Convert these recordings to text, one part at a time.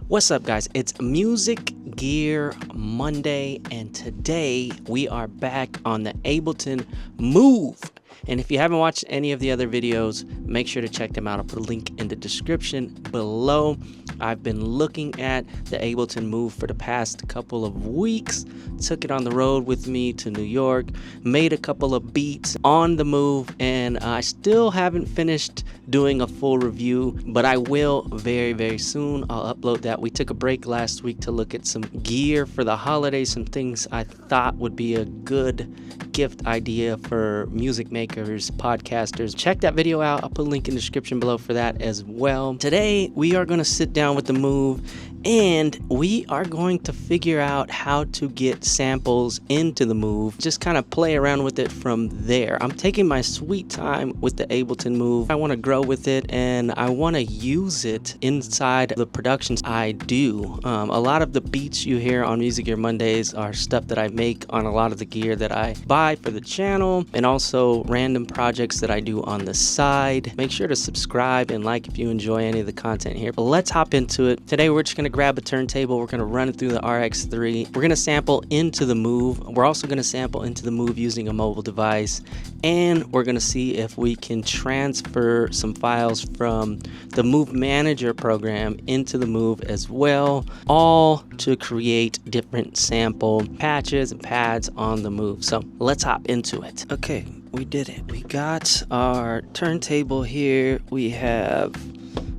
What's up, guys? It's Music Gear Monday, and today we are back on the Ableton Move. And if you haven't watched any of the other videos, make sure to check them out. I'll put a link in the description below. I've been looking at the Ableton Move for the past couple of weeks. Took it on the road with me to New York, made a couple of beats on the Move, and I still haven't finished doing a full review, but I will very, very soon. I'll upload that. We took a break last week to look at some gear for the holidays, some things I thought would be a good gift idea for music makers, podcasters. Check that video out. I'll put a link in the description below for that as well. Today, we are going to sit down with the Move and we are going to figure out how to get samples into the Move, just kind of play around with it from there. I'm taking my sweet time with the Ableton Move. I want to grow with it and I want to use it inside the productions I do. A lot of the beats you hear on Music Gear Mondays are stuff that I make on a lot of the gear that I buy for the channel, and also random projects that I do on the side. Make sure to subscribe and like if you enjoy any of the content here. But let's hop into it. Today we're just going to grab a turntable. We're going to run it through the RX3. We're going to sample into the Move. We're also going to sample into the Move using a mobile device, and we're going to see if we can transfer some files from the Move Manager program into the Move as well, all to create different sample patches and pads on the Move. So let's hop into it. Okay, we did it. We got our turntable here. We have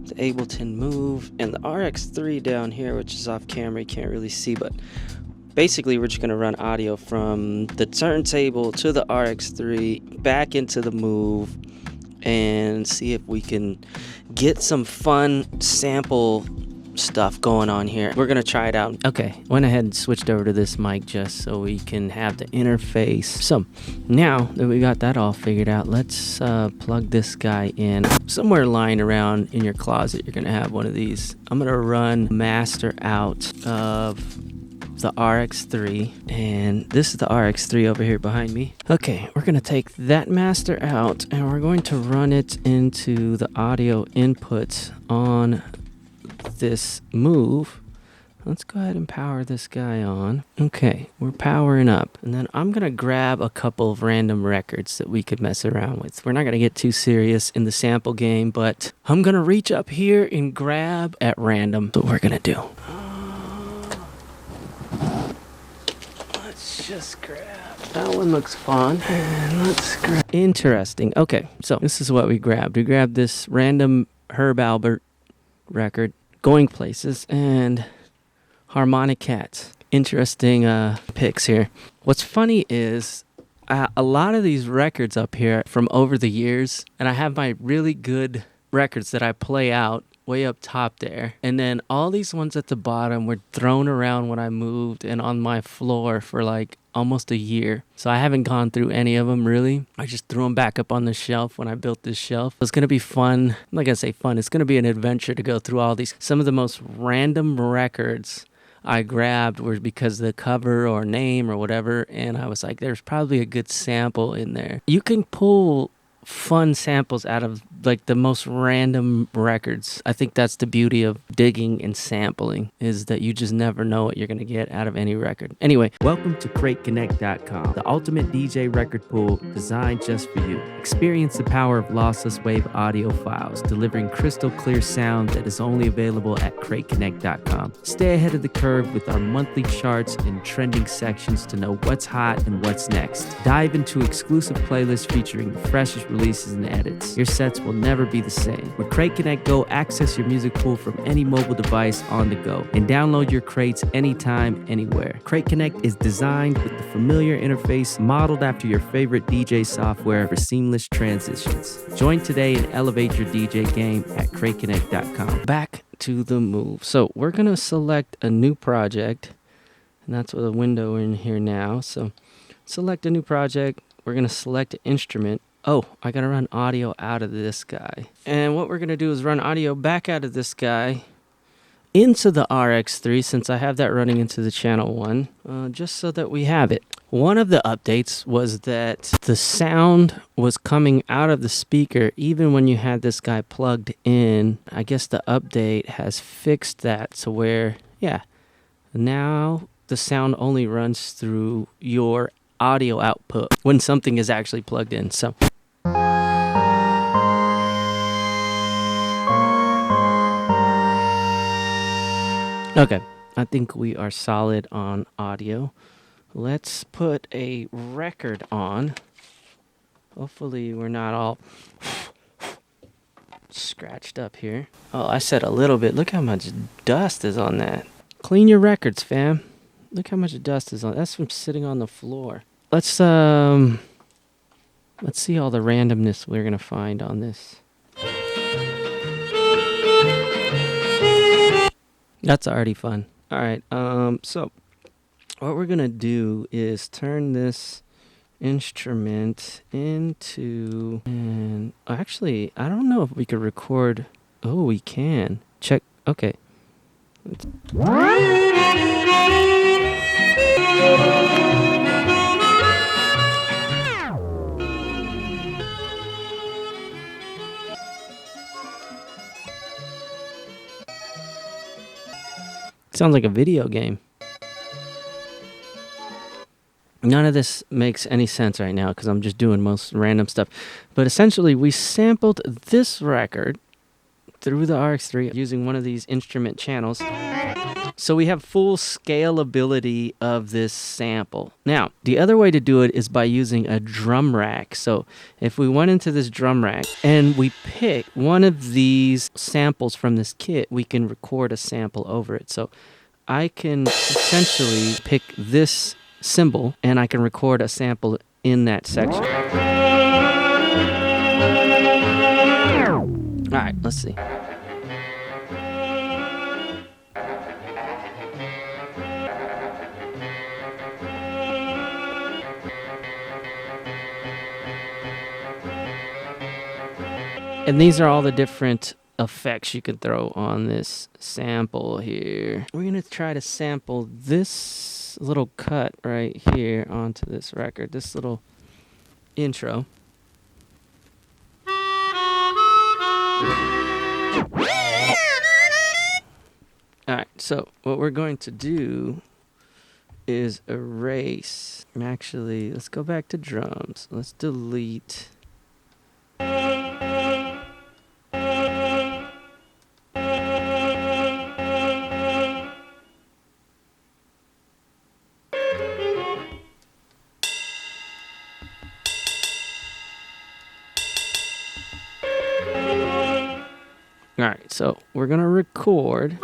the Ableton Move and the RX3 down here, which is off camera. You can't really see, but basically we're just going to run audio from the turntable to the RX3 back into the Move and see if we can get some fun sample stuff going on here. We're gonna try it out. Okay, went ahead and switched over to this mic just so we can have the interface. So now that we got that all figured out, let's plug this guy in. Somewhere lying around in your closet, you're gonna have one of these. I'm gonna run master out of the RX3, and this is the RX3 over here behind me. Okay, we're gonna take that master out and we're going to run it into the audio inputs on this Move. Let's go ahead and power this guy on. Okay, we're powering up, and then I'm gonna grab a couple of random records that we could mess around with. We're not gonna get too serious in the sample game, but I'm gonna reach up here and grab at random. That's what we're gonna do. Let's just grab that one. Looks fun. And let's grab. Interesting. Okay, so this is what we grabbed. We grabbed this random Herb Alpert record, Going Places, and Harmonic Cats. Interesting picks here. What's funny is a lot of these records up here from over the years, and I have my really good records that I play out way up top there, and then all these ones at the bottom were thrown around when I moved and on my floor for like almost a year. So I haven't gone through any of them really. I just threw them back up on the shelf when I built this shelf. It's gonna be fun. I'm not gonna say fun, it's gonna be an adventure to go through all these. Some of the most random records I grabbed were because of the cover or name or whatever, and I was like, there's probably a good sample in there. You can pull fun samples out of like the most random records. I think that's the beauty of digging and sampling, is that you just never know what you're going to get out of any record. Anyway, welcome to CrateConnect.com, the ultimate DJ record pool designed just for you. Experience the power of lossless wave audio files, delivering crystal clear sound that is only available at CrateConnect.com. Stay ahead of the curve with our monthly charts and trending sections to know what's hot and what's next. Dive into exclusive playlists featuring the freshest releases and edits. Your sets will never be the same. With CrateConnect Go, access your music pool from any mobile device on the go and download your crates anytime, anywhere. CrateConnect is designed with the familiar interface modeled after your favorite DJ software for seamless transitions. Join today and elevate your DJ game at CrateConnect.com. Back to the Move. So we're going to select a new project, and that's with a window in here now. So select a new project. We're going to select an instrument. Oh, I gotta run audio out of this guy. And what we're gonna do is run audio back out of this guy into the RX3 since I have that running into the channel 1, just so that we have it. One of the updates was that the sound was coming out of the speaker even when you had this guy plugged in. I guess the update has fixed that to where, yeah, now the sound only runs through your audio output when something is actually plugged in. So okay, I think we are solid on audio. Let's put a record on. Hopefully we're not all scratched up here. Oh, I said a little bit. Look how much dust is on that. Clean your records, fam. Look how much dust is on. That's from sitting on the floor. Let's see all the randomness we're gonna find on this. That's already fun. All right. So what we're gonna do is turn this instrument into, and actually, I don't know if we could record. Oh, we can. Check. Okay. Sounds like a video game. None of this makes any sense right now because I'm just doing most random stuff. But essentially, we sampled this record through the RX3 using one of these instrument channels. So we have full scalability of this sample. Now, the other way to do it is by using a drum rack. So if we went into this drum rack and we pick one of these samples from this kit, we can record a sample over it. So I can essentially pick this cymbal and I can record a sample in that section. All right, let's see. And these are all the different effects you could throw on this sample here. We're gonna try to sample this little cut right here onto this record, this little intro. Alright, so what we're going to do is erase. Actually, let's go back to drums. Let's delete. All right, so we're going to record.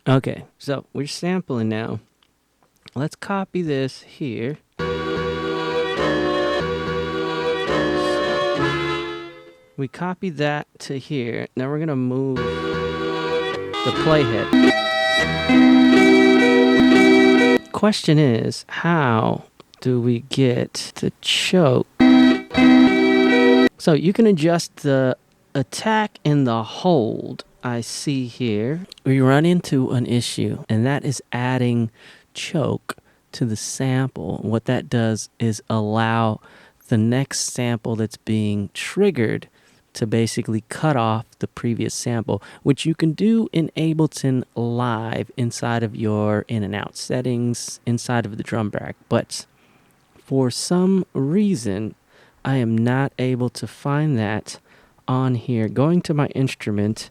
Okay, so we're sampling now. Let's copy this here. We copy that to here. Now we're gonna move the playhead. Question is, how do we get the choke? So you can adjust the attack and the hold. I see here. We run into an issue, and that is adding choke to the sample. What that does is allow the next sample that's being triggered to basically cut off the previous sample, which you can do in Ableton Live inside of your in and out settings, inside of the drum rack. But for some reason, I am not able to find that on here. Going to my instrument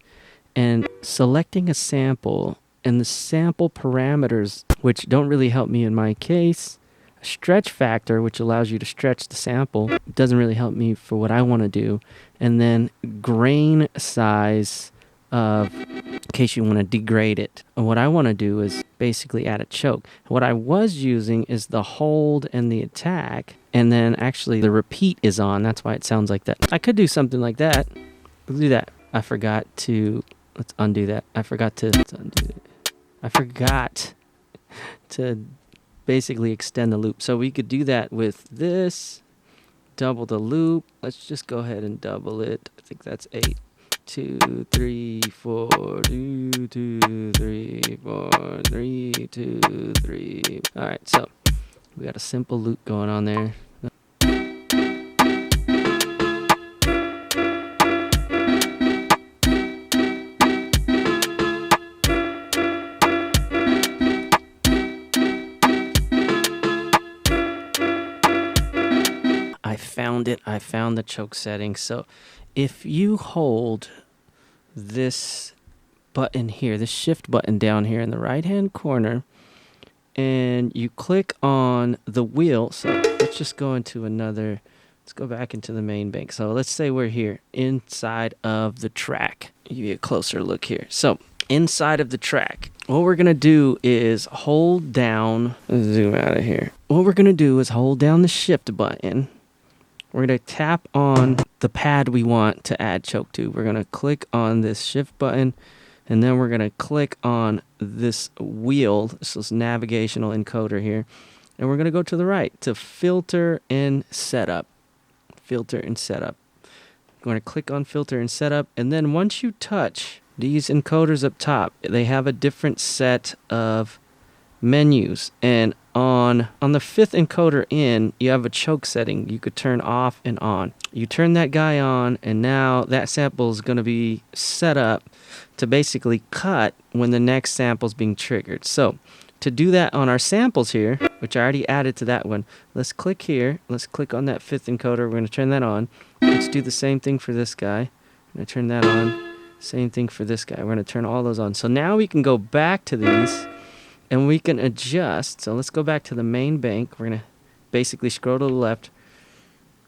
and selecting a sample, and the sample parameters, which don't really help me in my case. Stretch factor, which allows you to stretch the sample, doesn't really help me for what I want to do. And then grain size in case you want to degrade it. And what I want to do is basically add a choke. What I was using is the hold and the attack, and then actually the repeat is on. That's why it sounds like that. I could do something like that. We'll do that. I forgot to let's undo that. I forgot to basically extend the loop. So we could do that with this, double the loop. Let's just go ahead and double it. I think that's 8. 2, 3, 4, 2, 2, 3, 4, 3, 2, 3. All right, so we got a simple loop going on there. I found the choke setting. So if you hold this button here, the shift button down here in the right hand corner, and you click on the wheel, so let's just go into let's go back into the main bank. So let's say we're here inside of the track. Give you a closer look here. So inside of the track, what we're gonna do is hold down, zoom out of here. What we're gonna do is hold down the shift button. We're going to tap on the pad we want to add choke to. We're going to click on this shift button, and then we're going to click on this wheel, this navigational encoder here, and we're going to go to the right to filter and setup. Filter and setup. We're going to click on filter and setup, and then once you touch these encoders up top, they have a different set of menus, and on the 5th encoder in, you have a choke setting you could turn off and on. You turn that guy on, and now that sample is going to be set up to basically cut when the next sample is being triggered. So to do that on our samples here, which I already added to that one, let's click here. Let's click on that 5th encoder. We're going to turn that on. Let's do the same thing for this guy. I'm going to turn that on. Same thing for this guy. We're going to turn all those on. So now we can go back to these, and we can adjust. So let's go back to the main bank. We're going to basically scroll to the left.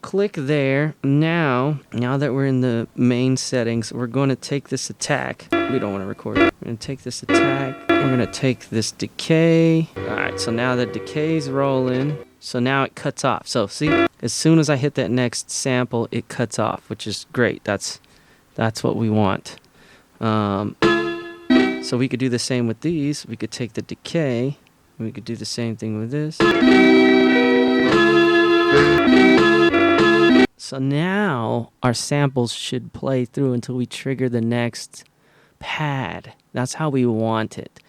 Click there. Now that we're in the main settings, we're going to take this attack. We don't want to record it. We're going to take this attack. We're going to take this decay. All right, so now the decay's rolling. So now it cuts off. So see, as soon as I hit that next sample, it cuts off, which is great. That's what we want. So we could do the same with these. We could take the decay. We could do the same thing with this. So now our samples should play through until we trigger the next pad. That's how we want it.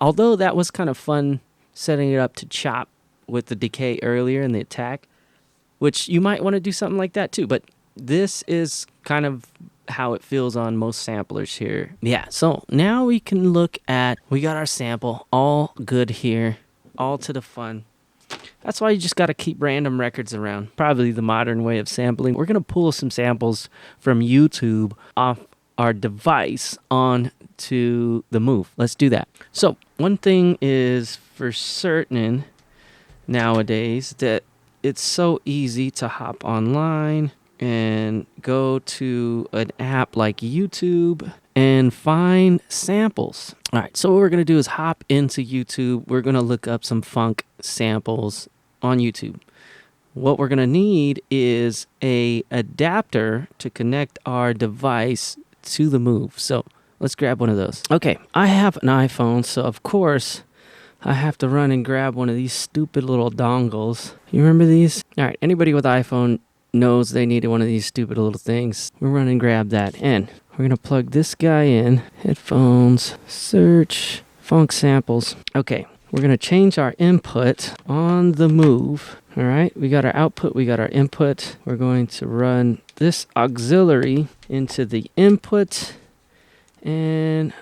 Although that was kind of fun setting it up to chop with the decay earlier in the attack, which you might want to do something like that too. But this is kind of how it feels on most samplers here. Yeah, so now we can look at, we got our sample all good here, all to the fun. That's why you just got to keep random records around. Probably the modern way of sampling. We're going to pull some samples from YouTube off our device onto the Move. Let's do that. So one thing is for certain nowadays that it's so easy to hop online and go to an app like YouTube and find samples. All right, so what we're going to do is hop into YouTube. We're going to look up some funk samples on YouTube. What we're going to need is a adapter to connect our device to the Move. So let's grab one of those. Okay, I have an iPhone, so of course I have to run and grab one of these stupid little dongles. You remember these? All right, anybody with iPhone knows they needed one of these stupid little things. We'll run and grab that, and we're gonna plug this guy in. Headphones, search, funk samples. Okay, we're gonna change our input on the Move. All right, we got our output, we got our input. We're going to run this auxiliary into the input, and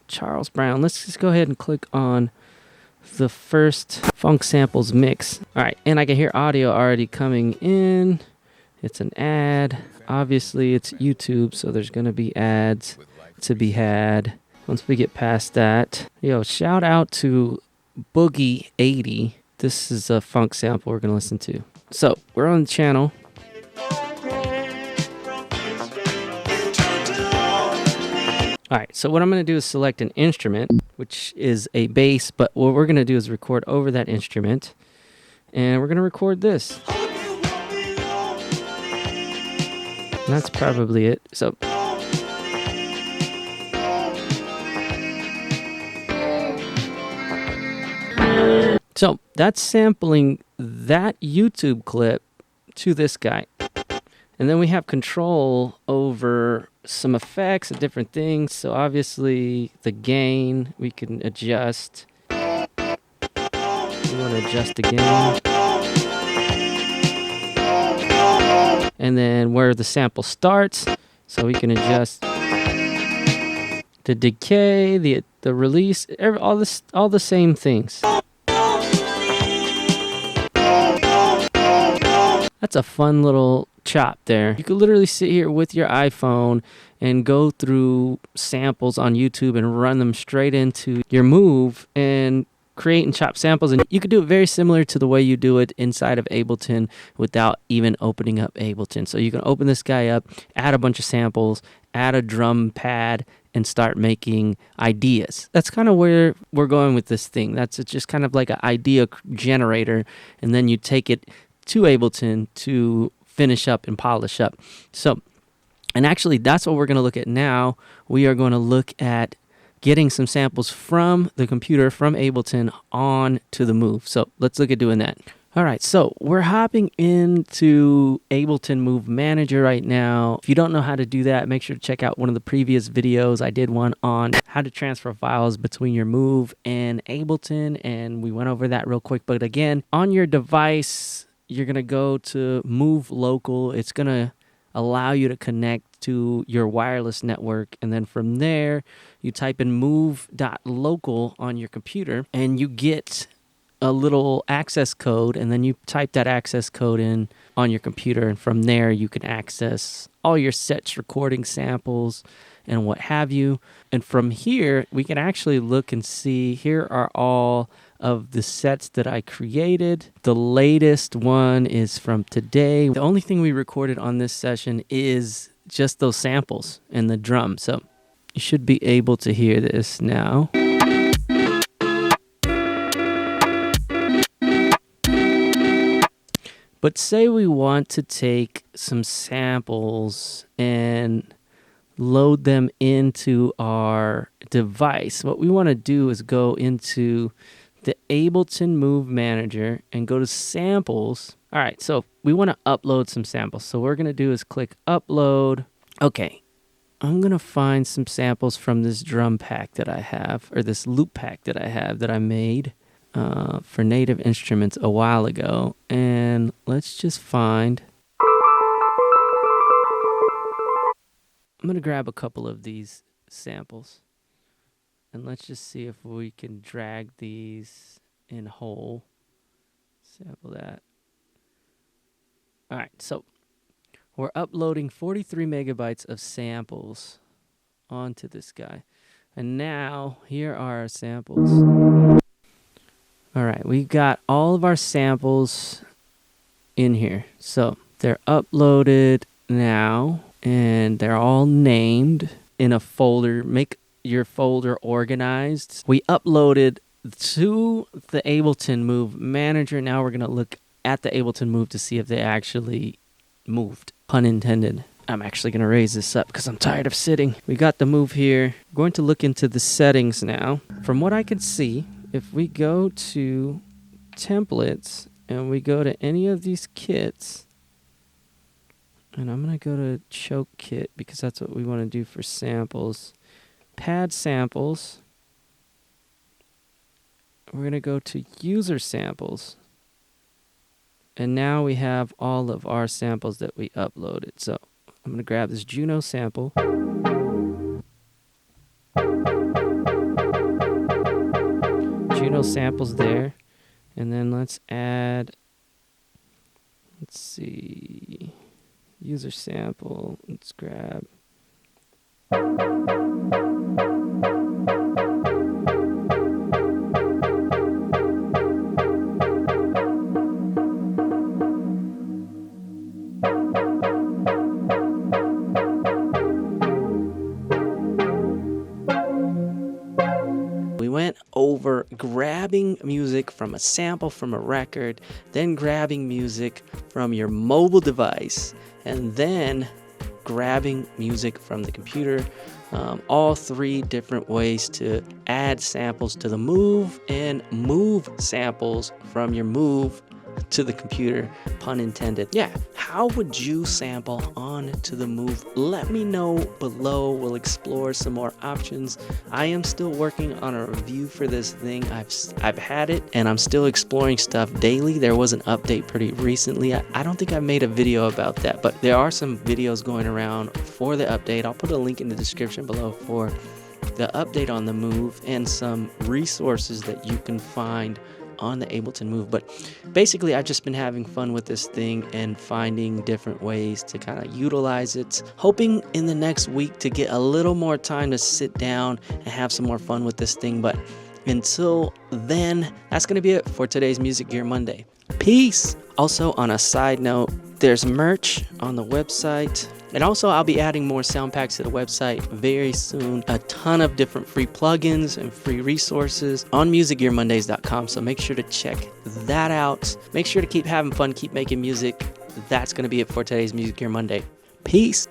Charles Brown. Let's just go ahead and click on the first funk samples mix. All right, and I can hear audio already coming in. It's an ad. Obviously, it's YouTube, so there's going to be ads to be had. Once we get past that, shout out to Boogie 80. This is a funk sample we're going to listen to. So, we're on the channel. All right, so what I'm going to do is select an instrument, which is a bass, but what we're going to do is record over that instrument, and we're going to record this. And that's probably it. So So that's sampling that YouTube clip to this guy. And then we have control over some effects and different things. So obviously the gain we can adjust. We want to adjust the gain. And then where the sample starts. So we can adjust the decay, the release, all the same things. That's a fun little chop there. You could literally sit here with your iPhone and go through samples on YouTube and run them straight into your Move and create and chop samples. And you could do it very similar to the way you do it inside of Ableton without even opening up Ableton. So you can open this guy up, add a bunch of samples, add a drum pad, and start making ideas. That's kind of where we're going with this thing. It's just kind of like an idea generator, and then you take it to Ableton to finish up and polish up. So, and actually that's what we're going to look at now. We are going to look at getting some samples from the computer, from Ableton, on to the Move. So let's look at doing that. All right, so we're hopping into Ableton Move Manager right now. If you don't know how to do that, make sure to check out one of the previous videos. I did one on how to transfer files between your Move and Ableton, and we went over that real quick. But again, on your device, you're going to go to Move Local. It's going to allow you to connect to your wireless network. And then from there, you type in move.local on your computer, and you get a little access code. And then you type that access code in on your computer. And from there, you can access all your sets, recording samples, and what have you. And from here, we can actually look and see, here are all of the sets that I created. The latest one is from today. The only thing we recorded on this session is just those samples and the drum. So you should be able to hear this now. But say we want to take some samples and load them into our device. What we want to do is go into the Ableton Move Manager and go to samples. All right, so we want to upload some samples. So what we're going to do is click upload. Okay, I'm going to find some samples from this drum pack that I have, or this loop pack that I have that I made for Native Instruments a while ago. And let's just find, I'm going to grab a couple of these samples. And let's just see if we can drag these in whole. Sample that. All right, so we're uploading 43 megabytes of samples onto this guy. And now, here are our samples. All right, we've got all of our samples in here. So they're uploaded now, and they're all named in a folder. Make your folder organized. We uploaded to the Ableton Move Manager. Now we're going to look at the Ableton Move to see if they actually moved. Pun intended. I'm actually going to raise this up because I'm tired of sitting. We got the Move here. We're going to look into the settings now. From what I can see, if we go to templates and we go to any of these kits, and I'm going to go to choke kit because that's what we want to do for samples. Pad samples. We're going to go to user samples. And now we have all of our samples that we uploaded. So I'm going to grab this Juno sample. Juno samples there. And then let's add, let's see, user sample. Let's grab. We went over grabbing music from a sample from a record, then grabbing music from your mobile device, and then grabbing music from the computer. All 3 different ways to add samples to the Move and move samples from your Move to the computer, pun intended. Yeah, how would you sample onto the Move? Let me know below. We'll explore some more options. I am still working on a review for this thing. I've had it and I'm still exploring stuff daily. There was an update pretty recently. I don't think I made a video about that, but there are some videos going around for the update. I'll put a link in the description below for the update on the Move and some resources that you can find on the Ableton Move. But basically, I've just been having fun with this thing and finding different ways to kind of utilize it, hoping in the next week to get a little more time to sit down and have some more fun with this thing. But until then, that's going to be it for today's Music Gear Monday. Peace. Also, on a side note, there's merch on the website. And also, I'll be adding more sound packs to the website very soon. A ton of different free plugins and free resources on musicgearmondays.com. So make sure to check that out. Make sure to keep having fun, keep making music. That's going to be it for today's Music Gear Monday. Peace.